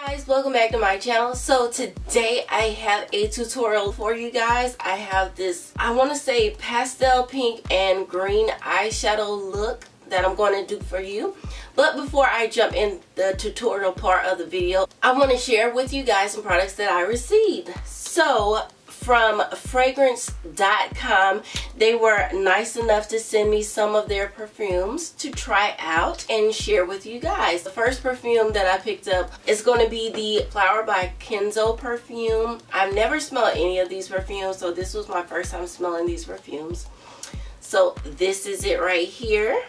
Guys, welcome back to my channel. So today I have a tutorial for you guys. I have this, I want to say pastel pink and green eyeshadow look that I'm going to do for you. But before I jump in the tutorial part of the video, I want to share with you guys some products that I received. So from fragrance.com, they were nice enough to send me some of their perfumes to try out and share with you guys. The first perfume that I picked up is going to be the Flower by Kenzo perfume. I've never smelled any of these perfumes, so this was my first time smelling these perfumes. So this is it right here,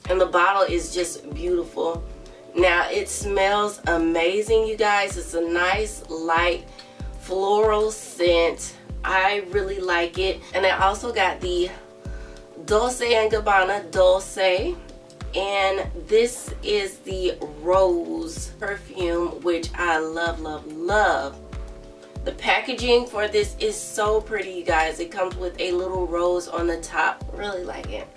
and the bottle is just beautiful. Now it smells amazing, you guys. It's a nice light floral scent. I really like it. And I also got the Dolce & Gabbana Dolce, and this is the Rose perfume, which I love, love, love. The packaging for this is so pretty, you guys. It comes with a little rose on the top. Really like it.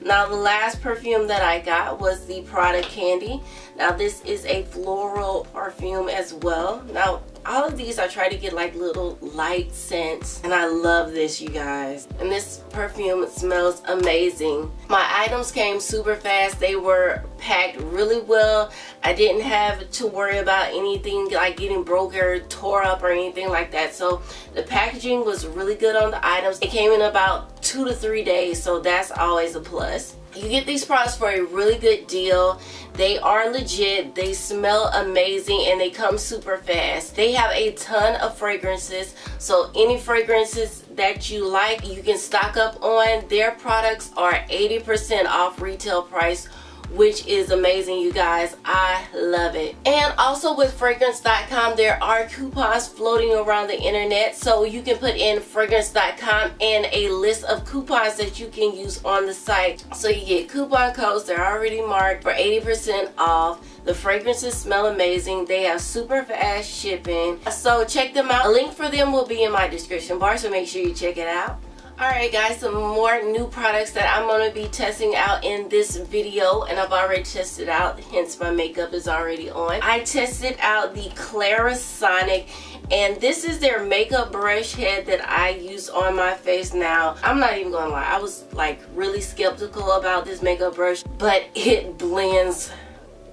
Now the last perfume that I got was the Prada Candy. Now this is a floral perfume as well. Now all of these I try to get like little light scents, and I love this, you guys. And this perfume smells amazing. My items came super fast. They were packed really well. I didn't have to worry about anything like getting broke or tore up or anything like that. So the packaging was really good on the items. It came in about 2 to 3 days, so that's always a plus. You get these products for a really good deal. They are legit, they smell amazing, and they come super fast. They have a ton of fragrances, so any fragrances that you like, you can stock up on. Their products are 80% off retail price, which is amazing, you guys. I love it. And also with fragrance.com, there are coupons floating around the internet, so you can put in fragrance.com and a list of coupons that you can use on the site. So you get coupon codes, they're already marked for 80% off. The fragrances smell amazing. They have super fast shipping, so check them out. A link for them will be in my description bar, so make sure you check it out. Alright guys, some more new products that I'm going to be testing out in this video, and I've already tested out, hence my makeup is already on. I tested out the Clarisonic, and this is their makeup brush head that I use on my face. Now, I'm not even going to lie, I was like really skeptical about this makeup brush, but it blends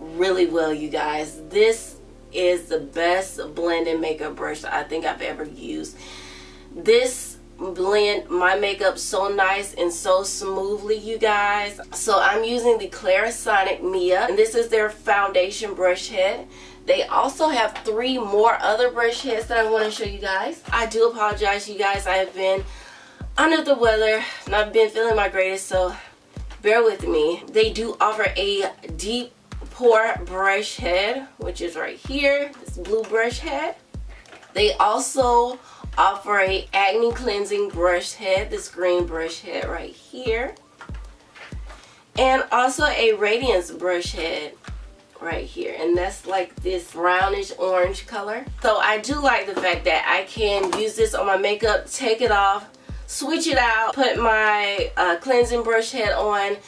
really well, you guys. This is the best blending makeup brush I think I've ever used. This blend my makeup so nice and so smoothly, you guys. So I'm using the Clarisonic Mia, and this is their foundation brush head. They also have 3 more other brush heads that I want to show you guys. I do apologize, you guys. I have been under the weather and I've been feeling my greatest, so bear with me. They do offer a deep pour brush head, which is right here, this blue brush head. They also offer a acne cleansing brush head, this green brush head right here, and also a radiance brush head right here, and that's like this brownish orange color. So I do like the fact that I can use this on my makeup, take it off, switch it out, put my cleansing brush head on,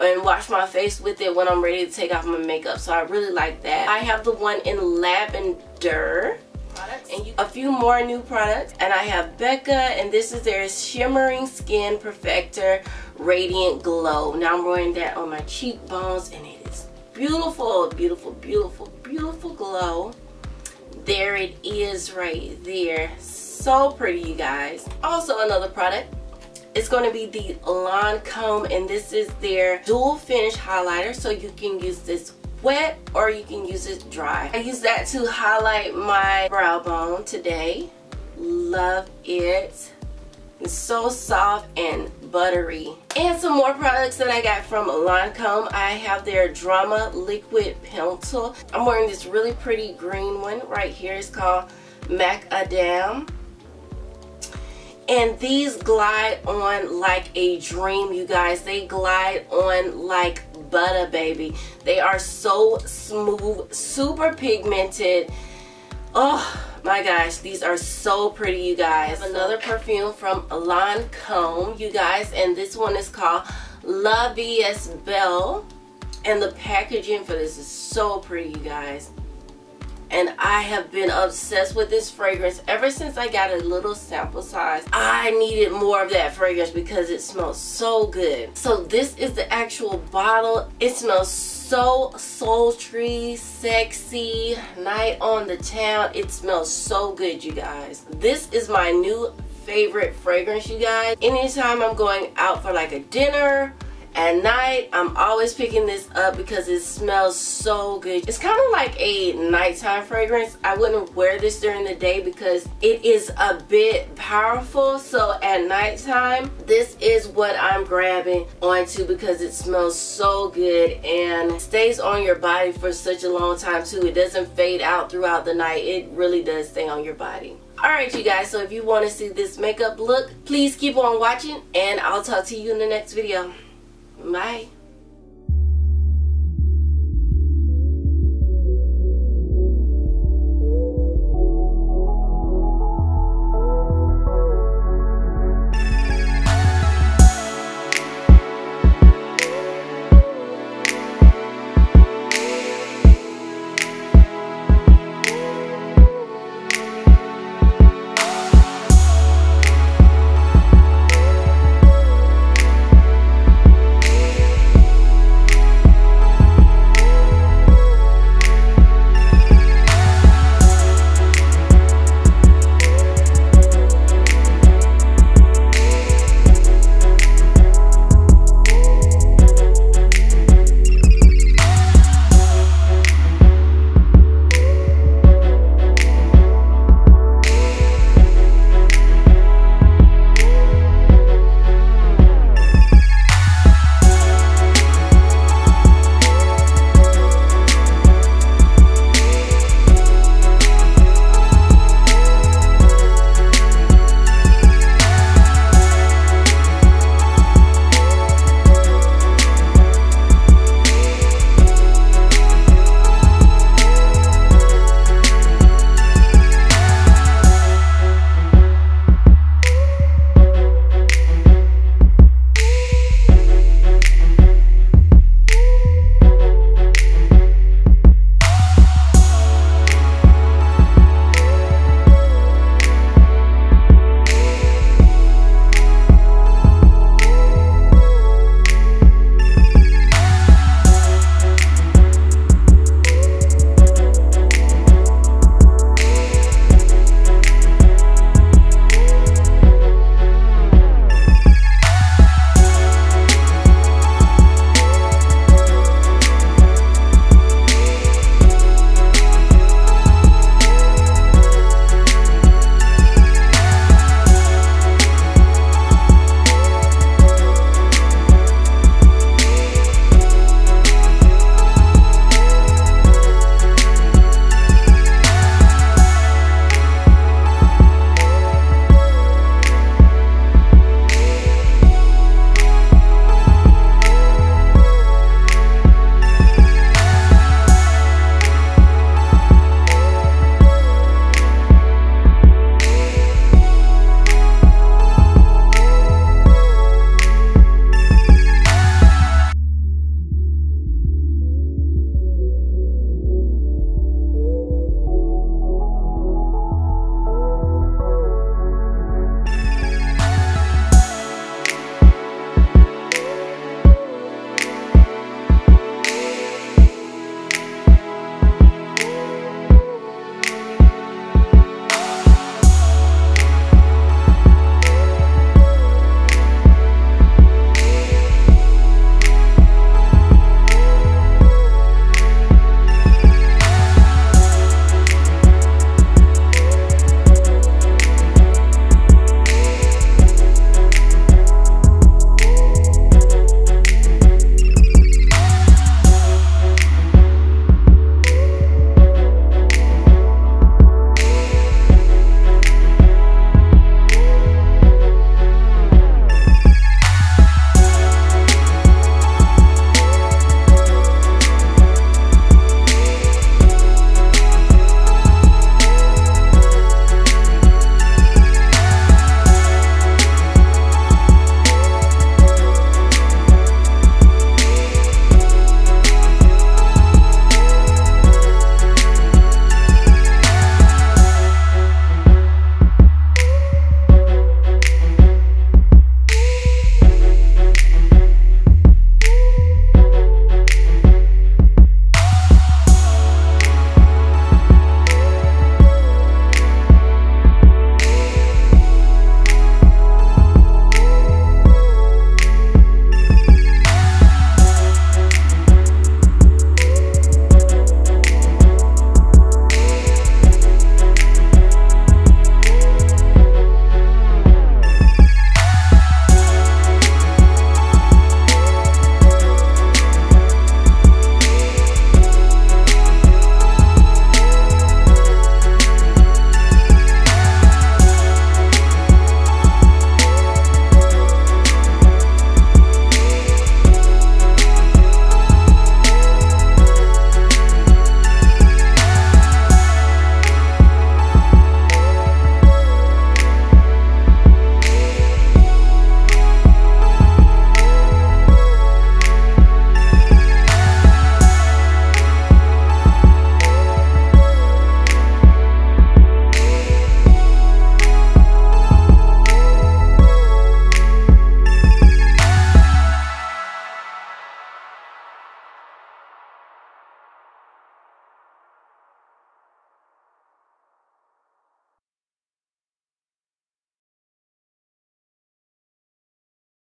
and wash my face with it when I'm ready to take off my makeup. So I really like that. I have the one in lavender and a few more new products, and I have Becca, and this is their Shimmering Skin Perfector Radiant Glow. Now I'm wearing that on my cheekbones, and it is beautiful, beautiful, beautiful, beautiful glow. There it is right there. So pretty, you guys. Also another product, it's going to be the Lancome, and this is their dual finish highlighter, so you can use this wet or you can use it dry. I use that to highlight my brow bone today. Love it. It's so soft and buttery. And some more products that I got from Lancome. I have their Drama Liquid Pencil. I'm wearing this really pretty green one right here. It's called Macadam. And these glide on like a dream, you guys. They glide on like butter, baby. They are so smooth, super pigmented. Oh my gosh, these are so pretty, you guys. I have another perfume from Lancome, you guys, and this one is called La Vie Est Belle, and the packaging for this is so pretty, you guys. and I have been obsessed with this fragrance ever since I got a little sample size. I needed more of that fragrance because it smells so good. So this is the actual bottle. It smells so sultry, sexy, night on the town. It smells so good, you guys. This is my new favorite fragrance, you guys. Anytime I'm going out for like a dinner at night, I'm always picking this up because it smells so good. It's kind of like a nighttime fragrance. I wouldn't wear this during the day because it is a bit powerful. So at nighttime, this is what I'm grabbing onto because it smells so good and stays on your body for such a long time too. It doesn't fade out throughout the night. It really does stay on your body. Alright you guys, so if you want to see this makeup look, please keep on watching and I'll talk to you in the next video. Bye.